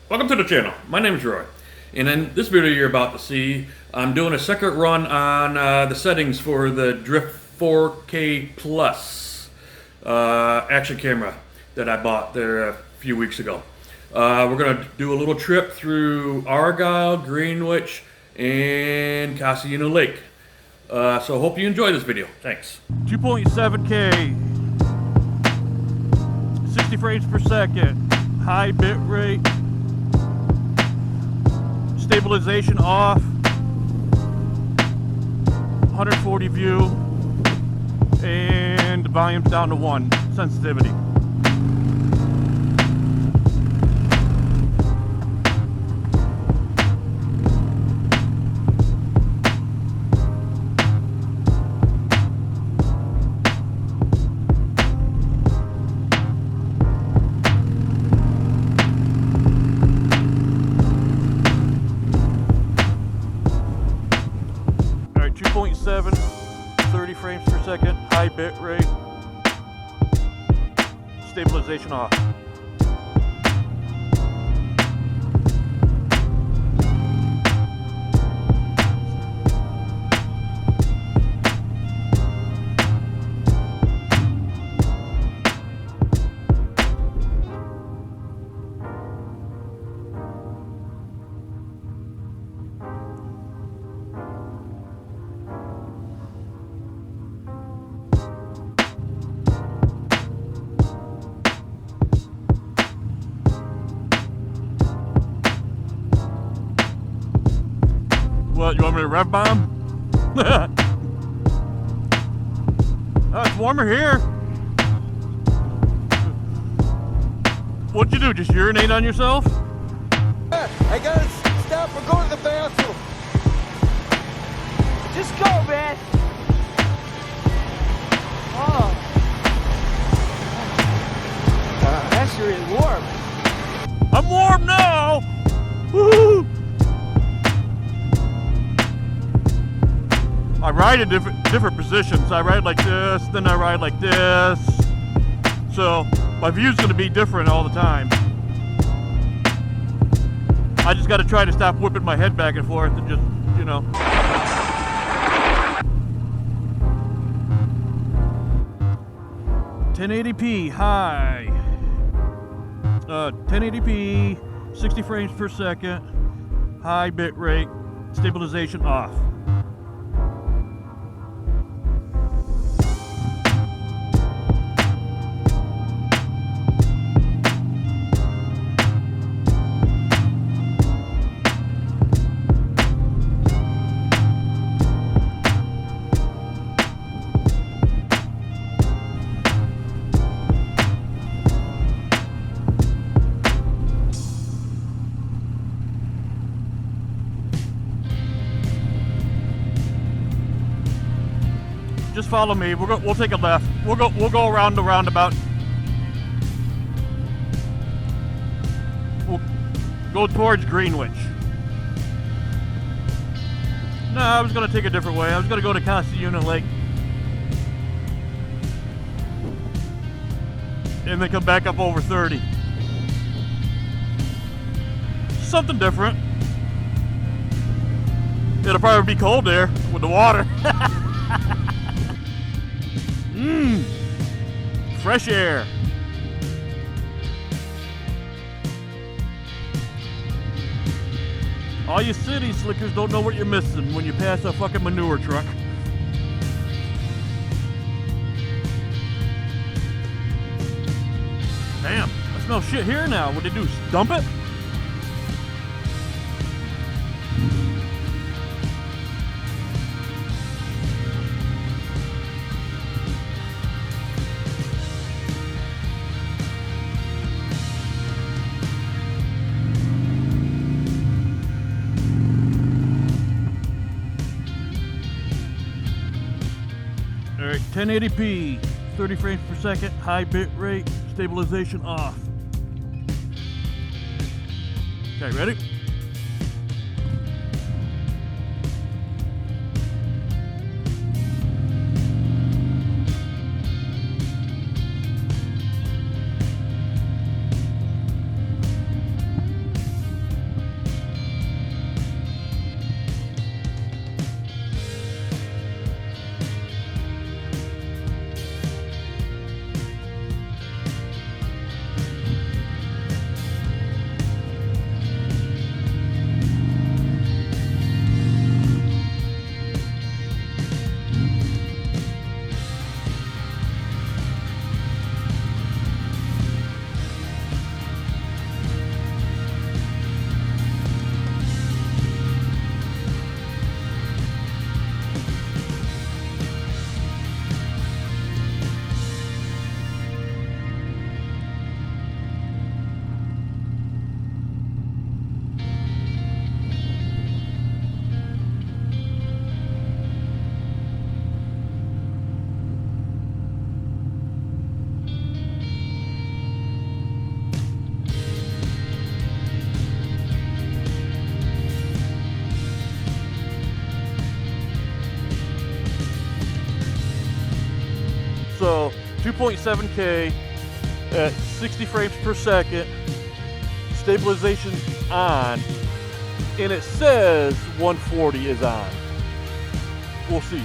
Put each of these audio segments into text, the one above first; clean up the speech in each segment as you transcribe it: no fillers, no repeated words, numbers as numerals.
Welcome to the channel. My name is Roy, and in this video you're about to see, I'm doing a second run on the settings for the Drift 4K Plus action camera that I bought there a few weeks ago. We're going to do a little trip through Argyle, Greenwich, and Cossayuna Lake. So hope you enjoy this video. Thanks. 2.7K, 60 frames per second, high bit rate. Stabilization off, 140 view, and the volume's down to 1, sensitivity. Alright, 2.7, 30 frames per second, high bit rate, stabilization off. What, you want me to rev bomb? Oh, it's warmer here. What'd you do, just urinate on yourself? I gotta stop or go to the bathroom. Just go, man. Oh. That's really warm. I'm warm now! Woo! I ride in different positions. I ride like this, then I ride like this. So my view's gonna be different all the time. I just gotta try to stop whipping my head back and forth and just, you know. .1080p high. 1080p, 60 frames per second, high bit rate, stabilization off. Just follow me. We'll take a left. We'll go around the roundabout. We'll go towards Greenwich. No, I was gonna take a different way. I was gonna go to Cossayuna Lake. And then come back up over 30. Something different. It'll probably be cold there with the water. Fresh air. All you city slickers don't know what you're missing when you pass a fucking manure truck. Damn, I smell shit here now. What did they do, dump it? Alright, 1080p, 30 frames per second, high bit rate, stabilization off. Okay, ready? So 2.7K at 60 frames per second, stabilization on, and it says 140 is on. We'll see.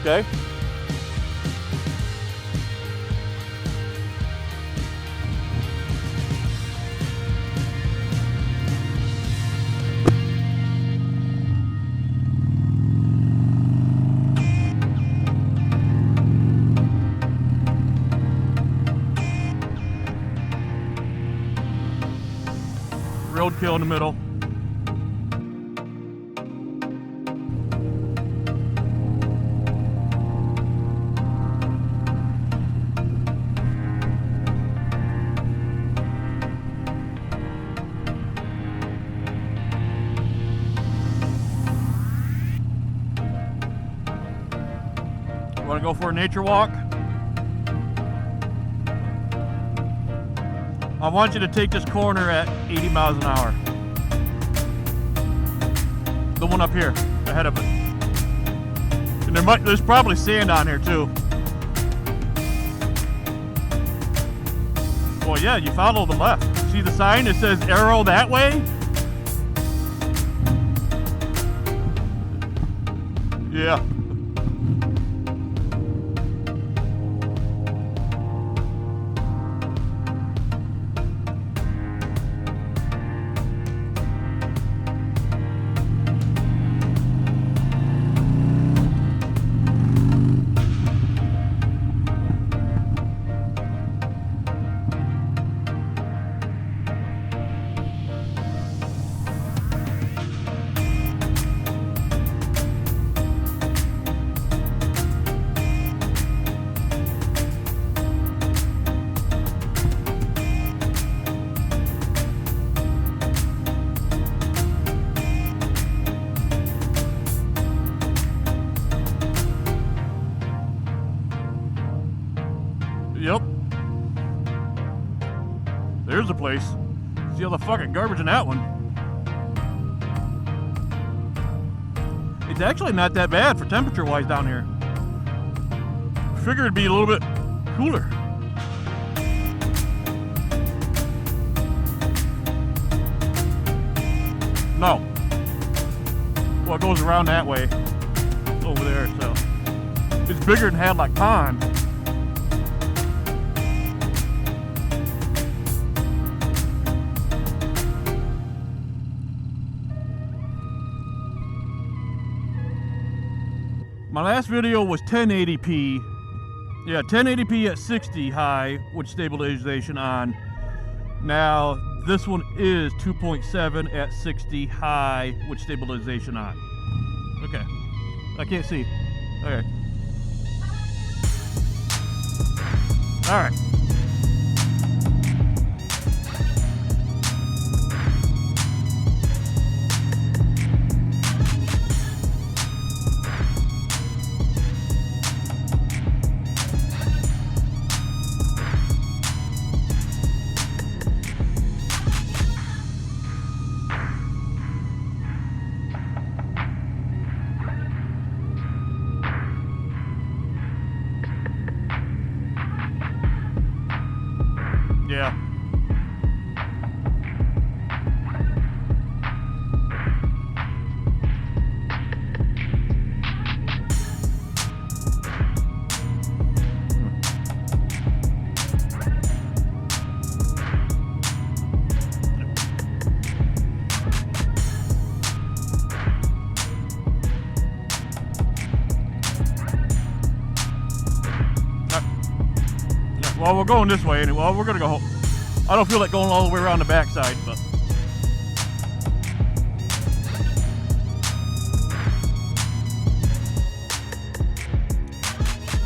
Okay? Roadkill in the middle. Want to go for a nature walk? I want you to take this corner at 80 miles an hour. The one up here, ahead of it. And there's probably sand on here too. Well, yeah, you follow the left. See the sign that says arrow that way? Yeah. Yep. There's the place. See all the fucking garbage in that one. It's actually not that bad for temperature-wise down here. Figured it'd be a little bit cooler. No. Well, it goes around that way. Over there, so. It's bigger than Hadlock Pond. My last video was 1080p. Yeah, 1080p at 60 high with stabilization on. Now, this one is 2.7 at 60 high with stabilization on. Okay. I can't see. Okay. All right. Yeah. Well, we're going this way anyway. Well, we're gonna go. I don't feel like going all the way around the backside, but.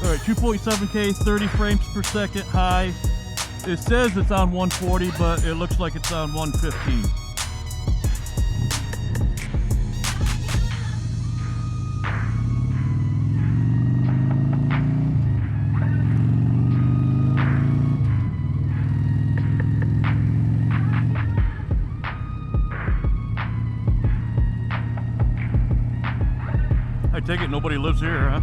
All right, 2.7K, 30 frames per second high. It says it's on 140, but it looks like it's on 115. I take it nobody lives here, huh?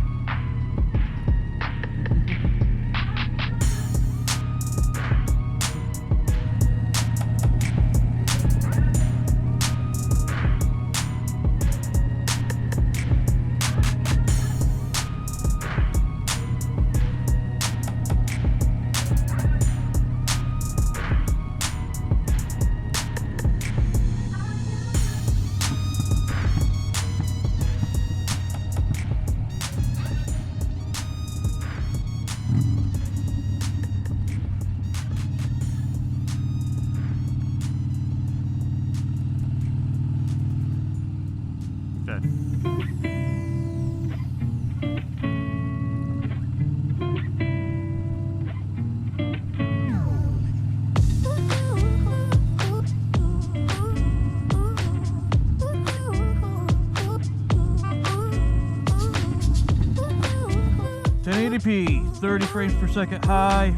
1080p, 30 frames per second high.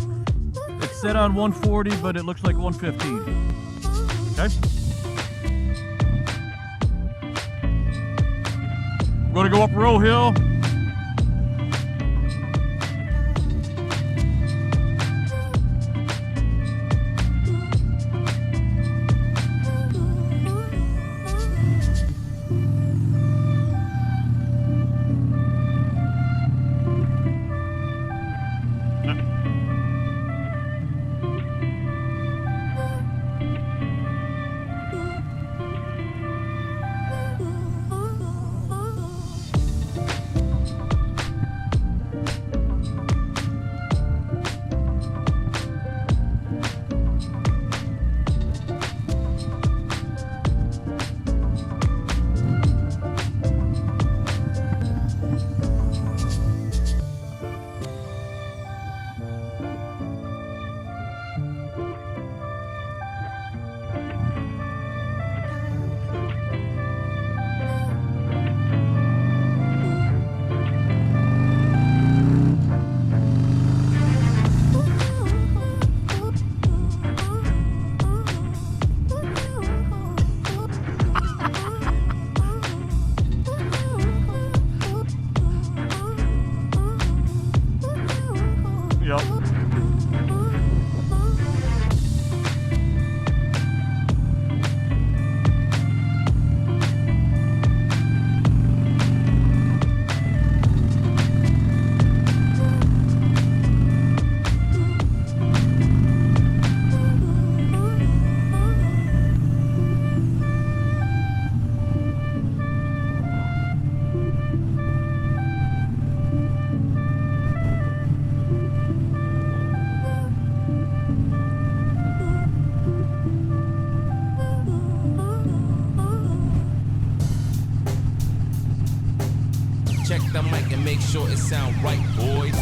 It's set on 140, but it looks like 115. Okay. We're gonna go up Row Hill. Yep. Check the mic and make sure it sound right, boys.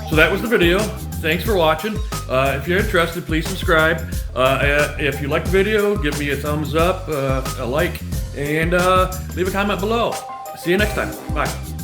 So that was the video. Thanks for watching. If you're interested, please subscribe. If you like the video, give me a thumbs up, a like, and leave a comment below. See you next time. Bye.